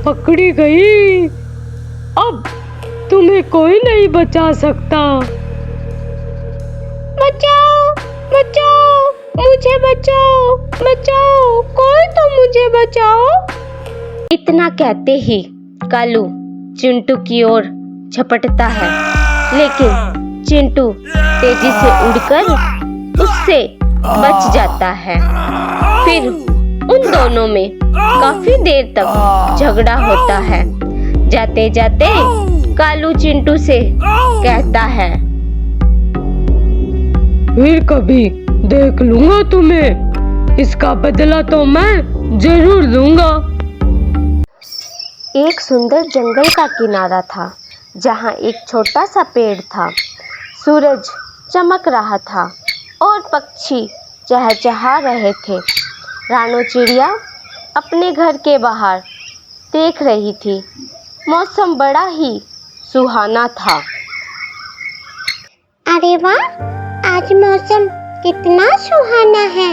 पकड़ी गई। अब तुम्हें कोई नहीं बचा सकता। बचाओ, बचाओ, मुझे बचाओ, बचाओ, कोई तो मुझे बचाओ। इतना कहते ही कालू चिंटू की ओर झपटता है, लेकिन चिंटू तेजी से उड़कर उससे बच जाता है। फिर उन दोनों में काफी देर तक झगड़ा होता है। जाते जाते कालू चिंटू से कहता है, फिर कभी देख लूंगा तुम्हें, इसका बदला तो मैं जरूर लूंगा। एक सुंदर जंगल का किनारा था, जहाँ एक छोटा सा पेड़ था। सूरज चमक रहा था और पक्षी चहचहा रहे थे। रानो चिड़िया अपने घर के बाहर देख रही थी। मौसम बड़ा ही सुहाना था। अरे वाह, आज मौसम कितना सुहाना है।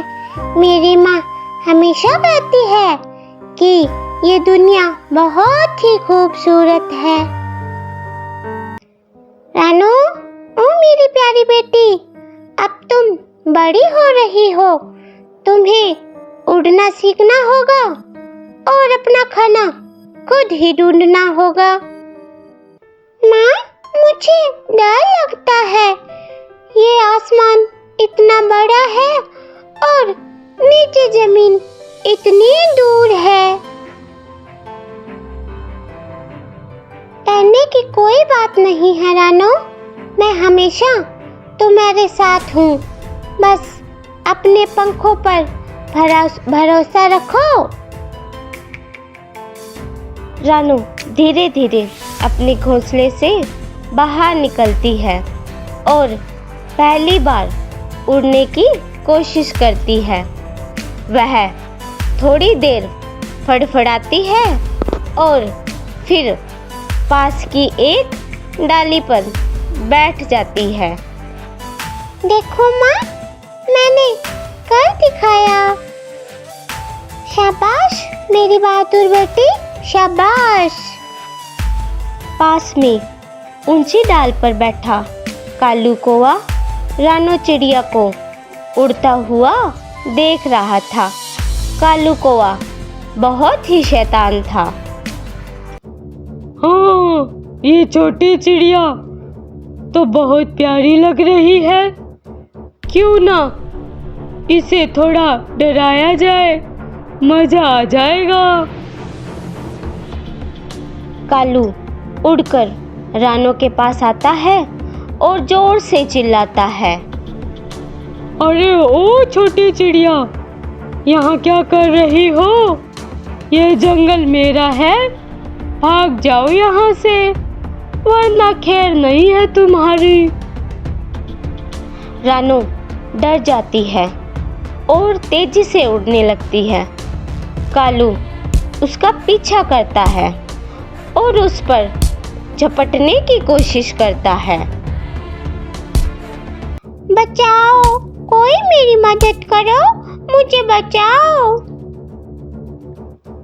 मेरी माँ हमेशा कहती है कि ये दुनिया बहुत ही खूबसूरत है। रानो, ओ मेरी प्यारी बेटी, अब तुम बड़ी हो रही हो। तुम्हें उड़ना सीखना होगा और अपना खाना खुद ही ढूंढना होगा। माँ, मुझे डर लगता है। ये आसमान इतना बड़ा है और नीचे जमीन इतनी दूर है। डरने की कोई बात नहीं है रानो, मैं हमेशा तुम्हारे साथ हूँ। बस अपने पंखों पर भरोसा रखो। रानो धीरे धीरे अपने घोंसले से बाहर निकलती है और पहली बार उड़ने की कोशिश करती है। वह थोड़ी देर फड़फड़ाती है और फिर पास की एक डाली पर बैठ जाती है। देखो माँ, मैंने कर दिखाया। शाबाश मेरी बहादुर बेटी, शाबाश। पास में ऊंची डाल पर बैठा कालू कौवा रानो चिड़िया को उड़ता हुआ देख रहा था। कालू कौवा बहुत ही शैतान था। हाँ, ये छोटी चिड़िया तो बहुत प्यारी लग रही है। क्यों ना इसे थोड़ा डराया जाए, मजा आ जाएगा। कालू उड़कर रानो के पास आता है और जोर से चिल्लाता है, अरे ओ छोटी चिड़िया, यहाँ क्या कर रही हो? ये जंगल मेरा है, भाग जाओ यहाँ से, वरना खैर नहीं है तुम्हारी। रानो डर जाती है और तेजी से उड़ने लगती है। कालू उसका पीछा करता है और उस पर झपटने की कोशिश करता है। बचाओ, कोई मेरी मदद करो, मुझे बचाओ।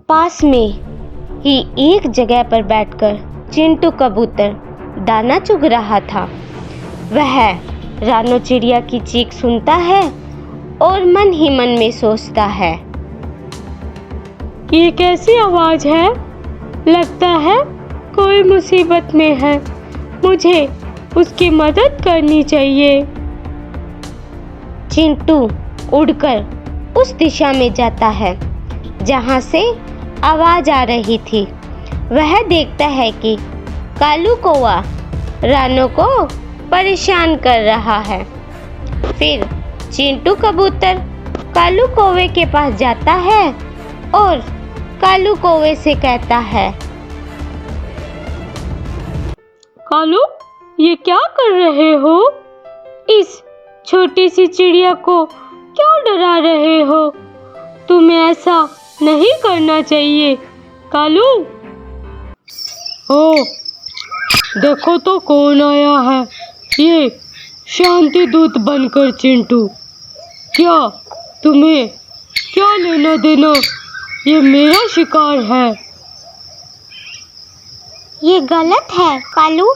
पास में ही एक जगह पर बैठकर चिंटू कबूतर दाना चुग रहा था। वह रानो चिड़िया की चीख सुनता है और मन ही मन में सोचता है, ये कैसी आवाज है? लगता है कोई मुसीबत में है, मुझे उसकी मदद करनी चाहिए। चिंटू उड़कर उस दिशा में जाता है जहां से आवाज आ रही थी। वह देखता है कि कालू कौवा रानो को परेशान कर रहा है। फिर चिंटू कबूतर कालू कौवे के पास जाता है और कालू कौवे से कहता है, कालू, ये क्या कर रहे हो? इस छोटी सी चिड़िया को क्यों डरा रहे हो? तुम्हें ऐसा नहीं करना चाहिए कालू। ओ, देखो तो कौन आया है, ये शांति दूत बनकर। चिंटू, क्या तुम्हें क्या लेना देना? ये मेरा शिकार है। ये गलत है कालू।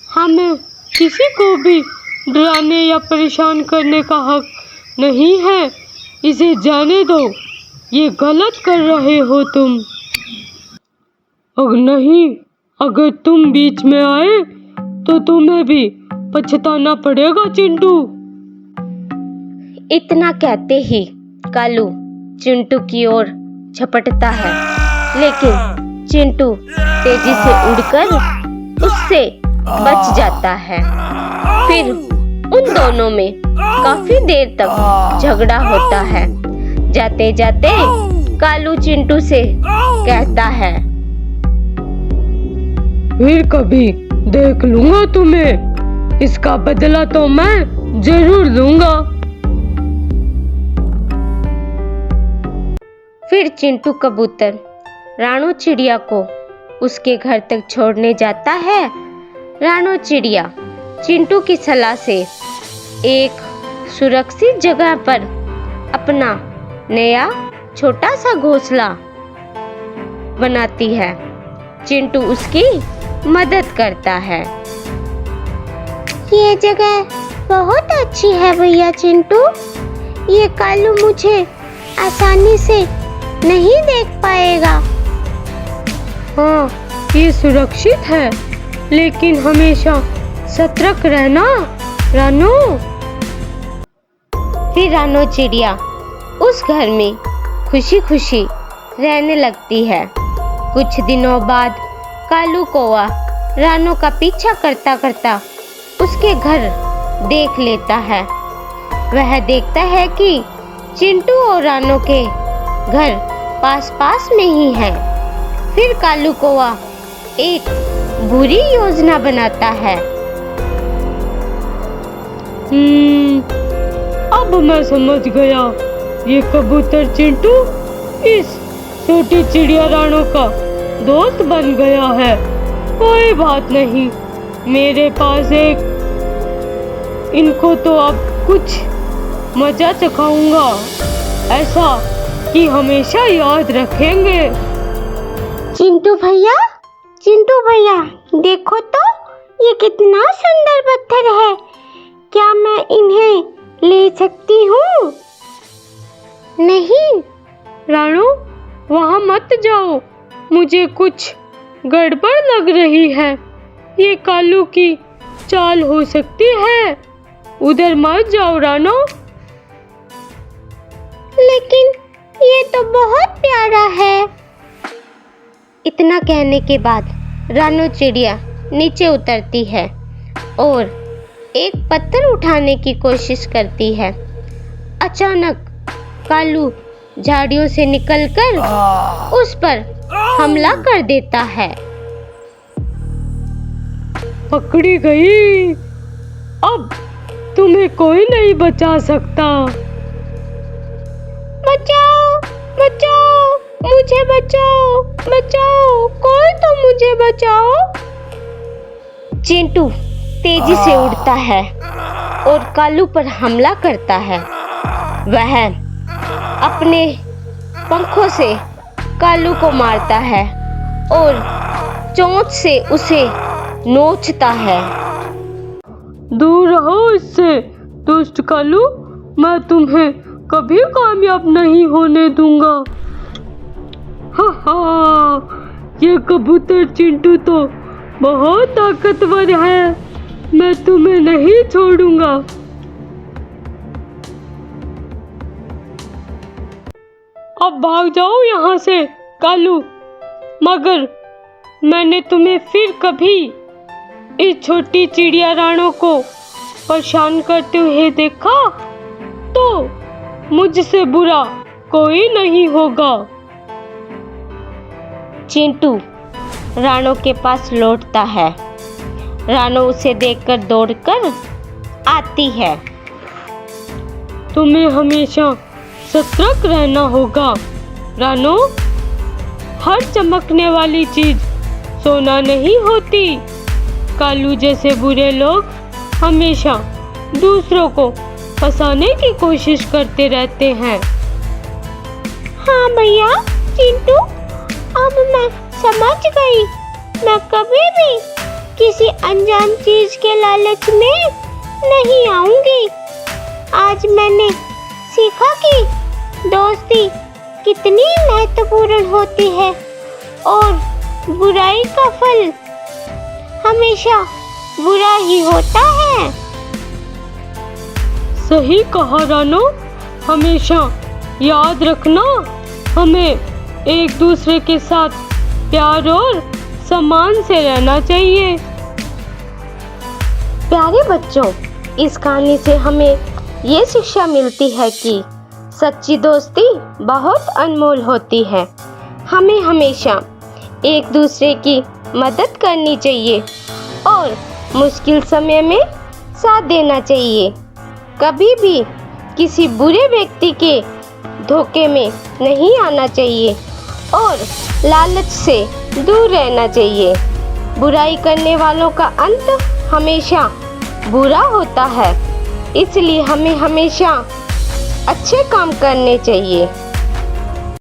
हमें किसी को भी डराने या परेशान करने का हक नहीं है। इसे जाने दो, ये गलत कर रहे हो तुम। अगर तुम बीच में आए तो तुम्हें भी पछताना पड़ेगा चिंटू। इतना कहते ही कालू चिंटू की ओर झपटता है, लेकिन चिंटू तेजी से उड़कर उससे बच जाता है। फिर उन दोनों में काफी देर तक झगड़ा होता है। जाते जाते कालू चिंटू से कहता है, फिर कभी देख लूंगा तुम्हें, इसका बदला तो मैं जरूर लूंगा। फिर चिंटू कबूतर रानू चिड़िया को उसके घर तक छोड़ने जाता है। रानू चिड़िया चिंटू की सलाह से एक सुरक्षित जगह पर अपना नया छोटा सा घोंसला बनाती है। चिंटू उसकी मदद करता है। ये जगह बहुत अच्छी है भैया चिंटू। ये कालू मुझे आसानी से नहीं देख पाएगा। हाँ, ये सुरक्षित है, लेकिन हमेशा सतर्क रहना रानू। फिर रानू चिड़िया उस घर में खुशी खुशी रहने लगती है। कुछ दिनों बाद कालू कौवा रानू का पीछा करता करता उसके घर देख लेता है। वह देखता है कि चिंटू और रानू के घर पास पास में ही है। फिर कालू कौवा एक बुरी योजना बनाता है। अब मैं समझ गया, ये कबूतर चिंटू इस छोटी चिड़िया रानू का दोस्त बन गया है। कोई बात नहीं, मेरे पास इनको तो अब कुछ मजा चखाऊंगा, ऐसा कि हमेशा याद रखेंगे। चिंटू भैया देखो तो, ये कितना सुंदर पत्थर है। क्या मैं इन्हें ले सकती हूँ? नहीं रानू, वहाँ मत जाओ, मुझे कुछ गड़बड़ लग रही है। ये कालू की चाल हो सकती है। उधर मत जाओ रानू। लेकिन ये तो बहुत प्यारा है। इतना कहने के बाद रानू चिड़िया नीचे उतरती है और एक पत्थर उठाने की कोशिश करती है। अचानक कालू झाड़ियों से निकलकर उस पर हमला कर देता है। पकड़ी गई, अब तुम्हें कोई नहीं बचा सकता। बचाओ बचाओ, मुझे बचाओ बचाओ, कोई तो मुझे बचाओ। चिंटू तेजी से उड़ता है और कालू पर हमला करता है। वह अपने पंखों से कालू को मारता है और चोंच से उसे नोचता है। दूर रहो इससे, दुष्ट कालू, मैं तुम्हें कभी कामयाब नहीं होने दूंगा। हा, ये कबूतर चिंटू तो बहुत ताकतवर है, मैं तुम्हें नहीं छोड़ूंगा। अब भाग जाओ यहाँ से कालू, मगर मैंने तुम्हें फिर कभी इस छोटी चिड़िया रानू को परेशान करते हुए देखा तो मुझसे बुरा कोई नहीं होगा। चिंटू रानू के पास लौटता है। रानू उसे देखकर दौड़कर आती है। तुम्हें हमेशा सतर्क रहना होगा रानू। हर चमकने वाली चीज सोना नहीं होती। कालू जैसे बुरे लोग हमेशा दूसरों को फंसाने की कोशिश करते रहते हैं। हाँ भैया चिंटू, अब मैं समझ गई। मैं कभी भी किसी अनजान चीज के लालच में नहीं आऊंगी। आज मैंने सीखा कि दोस्ती कितनी महत्वपूर्ण होती है और बुराई का फल हमेशा बुरा ही होता है। सही कहा रानो, हमेशा याद रखना, हमें एक दूसरे के साथ प्यार और सम्मान से रहना चाहिए। प्यारे बच्चों, इस कहानी से हमें ये शिक्षा मिलती है कि सच्ची दोस्ती बहुत अनमोल होती है। हमें हमेशा एक दूसरे की मदद करनी चाहिए और मुश्किल समय में साथ देना चाहिए। कभी भी किसी बुरे व्यक्ति के धोखे में नहीं आना चाहिए और लालच से दूर रहना चाहिए। बुराई करने वालों का अंत हमेशा बुरा होता है, इसलिए हमें हमेशा अच्छे काम करने चाहिए।